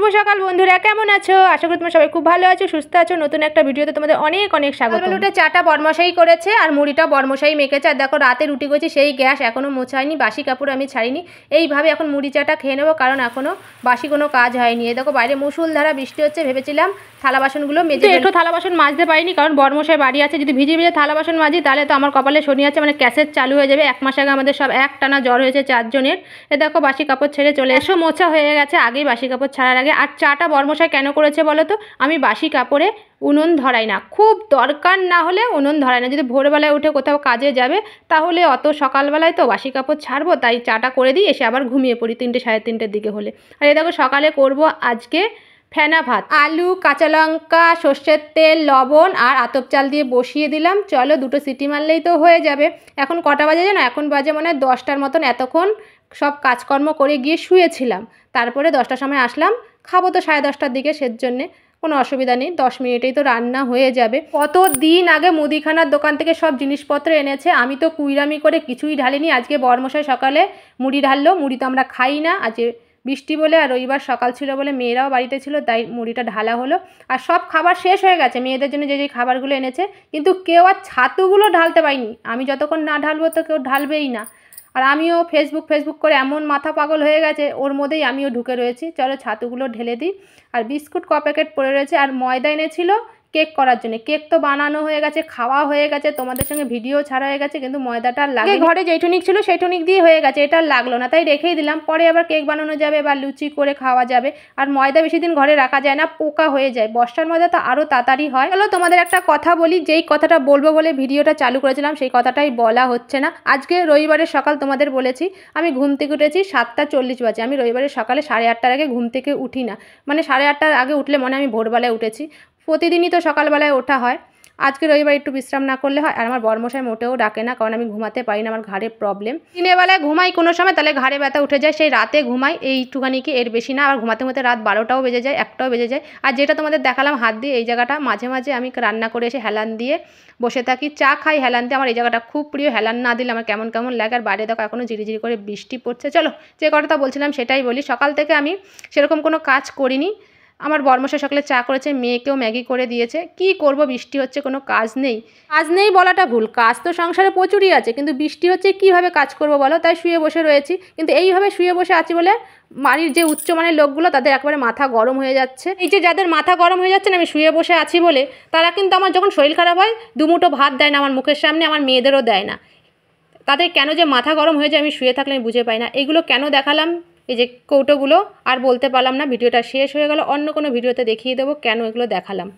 শুভ সকাল বন্ধুরা, কেমন আছো? আশা করি তোমরা সবাই খুব ভালো আছো, সুস্থ আছো। নতুন একটা ভিডিওতে তোমাদের অনেক অনেক স্বাগত। উঠে চাটা বরমশাই করেছে আর মুড়িটা বরমশাই মেখেছে। আর দেখো রাতে রুটি করেছি, সেই গ্যাস এখনও মোছায়নি, বাসি কাপড় আমি ছাড়িনি। এইভাবে এখন মুড়ি চাটা খেয়ে নেবো, কারণ এখনও বাসি কোনো কাজ হয়নি। এই দেখো বাইরে মুষলধারা বৃষ্টি হচ্ছে, ভেবেছিলাম থালা বাসনগুলো মেজে একটু থালা বাসন মাজতে পারিনি, কারণ বরমশাই বাড়ি আছে। যদি ভিজে ভিজে থালা বাসন মাজি তাহলে তো আমার কপালে শনি আছে, মানে ক্যাসেট চালু হয়ে যাবে। 1 মাস আগে আমাদের সব একটানা জ্বর হয়েছে 4 জনের। এ দেখো বাসি কাপড় ছেড়ে চলে এসো, মোছা হয়ে গেছে আগেই বাসি কাপড় ছাড়ার আগে। আর চাটা বরমশাই কেন করেছে বলো তো? আমি বাসি কাপড়ে উনুন ধরাই না, খুব দরকার না হলে উনুন ধরাই না। যদি ভোরবেলায় উঠে কোথাও কাজে যাবে তাহলে অত সকালবেলায় তো বাসি কাপড় ছাড়বো, তাই চাটা করে দিই, এসে আবার ঘুমিয়ে পড়ি 3টে সাড়ে 3টের দিকে হলে। আর এই দেখো সকালে করব আজকে ফেনা ভাত, আলু, কাঁচা লঙ্কা, সর্ষের তেল, লবণ আর আতপ চাল দিয়ে বসিয়ে দিলাম। চলো 2টো সিটি মারলেই তো হয়ে যাবে। এখন কটা বাজে জানো? এখন বাজে মনে হয় 10টার মতন। এতক্ষণ সব কাজকর্ম করে গিয়ে শুয়েছিলাম, তারপরে 10টার সময় আসলাম। খাবো তো 10:30টার দিকে, সেজন্যে কোনো অসুবিধা নেই, 10 মিনিটেই তো রান্না হয়ে যাবে। কত দিন আগে মুদিখানার দোকান থেকে সব জিনিসপত্র এনেছে, আমি তো কুইরামি করে কিছুই ঢালিনি। আজকে বরমশাই সকালে মুড়ি ঢাললো। মুড়ি তো আমরা খাই না, আজকে বৃষ্টি বলে আর রবিবার সকাল ছিল বলে মেয়েরাও বাড়িতে ছিল, তাই মুড়িটা ঢালা হলো। আর সব খাবার শেষ হয়ে গেছে, মেয়েদের জন্য যে যে খাবারগুলো এনেছে, কিন্তু কেউ আর ছাতুগুলো ঢালতে পারিনি। আমি যতক্ষণ না ঢালবো তো কেউ ঢালবেই না। আর আমিও ফেসবুক করে এমন মাথা পাগল হয়ে গেছে, ওর মধ্যেই আমিও ঢুকে রয়েছি। চলো ছাতুগুলো ঢেলে দিই। আর বিস্কুট ক প্যাকেট পড়ে রয়েছে, আর ময়দা এনেছিল কেক করার জন্য। কেক তো বানানো হয়ে গেছে, খাওয়া হয়ে গেছে, তোমাদের সঙ্গে ভিডিও ছাড়া হয়ে গেছে, কিন্তু ময়দাটা লাগে ঘরে যেই টনিক ছিল সেই টনিক দিয়ে হয়ে গেছে, এটা লাগলো না, তাই রেখেই দিলাম। পরে আবার কেক বানানো যাবে বা লুচি করে খাওয়া যাবে। আর ময়দা বেশি দিন ঘরে রাখা যায় না, পোকা হয়ে যায়। বর্ষার ময়দা তো আরও তাড়াতাড়ি হয়। চলো তোমাদের একটা কথা বলি, যেই কথাটা বলবো বলে ভিডিওটা চালু করেছিলাম সেই কথাটাই বলা হচ্ছে না। আজকে রবিবারের সকাল তোমাদের বলেছি, আমি ঘুম থেকে উঠেছি 7টা 40 বাজে। আমি রবিবারের সকালে 8:30টার আগে ঘুম থেকে উঠি না, মানে 8:30টার আগে উঠলে মনে আমি ভোরবেলায় উঠেছি। প্রতিদিনই তো সকালবেলায় ওঠা হয়, আজকে রবিবার একটু বিশ্রাম না করলে হয়। আর আমার বরমশাই মোটেও ডাকে না, কারণ আমি ঘুমাতে পারি না, আমার ঘাড়ে প্রবলেম। দিনের বেলায় ঘুমাই কোনো সময়, তাহলে ঘাড়ে ব্যথা উঠে যায়, সেই রাতে ঘুমাই এইটুখানি, কি এর বেশি না। আর ঘুমাতে ঘুমাতে রাত 12টাও বেজে যায়, 1টাও বেজে যায়। আর যেটা তোমাদের দেখালাম হাত দিয়ে, এই জায়গাটা মাঝে মাঝে আমি রান্না করে এসে হেলান দিয়ে বসে থাকি, চা খাই হেলান দিয়ে। আমার এই জায়গাটা খুব প্রিয়, হেলান না দিলে আমার কেমন কেমন লাগে। আর বাইরে দেখো এখনও ঝিরিঝিরি করে বৃষ্টি পড়ছে। চলো যে কথাটা বলছিলাম সেটাই বলি। সকাল থেকে আমি সেরকম কোনো কাজ করিনি। আমার বরমশাই সকালে চা করেছে, মেয়েকেও ম্যাগি করে দিয়েছে। কি করব, বৃষ্টি হচ্ছে, কোনো কাজ নেই। কাজ নেই বলাটা ভুল, কাজ তো সংসারে প্রচুরই আছে, কিন্তু বৃষ্টি হচ্ছে কীভাবে কাজ করব বলো? তাই শুয়ে বসে রয়েছি। কিন্তু এইভাবে শুয়ে বসে আছি বলে বাড়ির যে উচ্চমানের লোকগুলো তাদের একবারে মাথা গরম হয়ে যাচ্ছে। এই যে যাদের মাথা গরম হয়ে যাচ্ছে না আমি শুয়ে বসে আছি বলে, তারা কিন্তু আমার যখন শরীর খারাপ হয় 2 মুঠো ভাত দেয় না আমার মুখের সামনে, আমার মেয়েদেরও দেয় না। তাদের কেন যে মাথা গরম হয়ে যায় আমি শুয়ে থাকলে আমি বুঝে পাই না। এগুলো কেন দেখালাম, এই যে কৌটোগুলো, আর বলতে পারলাম না, ভিডিওটা শেষ হয়ে গেল। অন্য কোনো ভিডিওতে দেখিয়ে দেবো কেন এগুলো দেখালাম।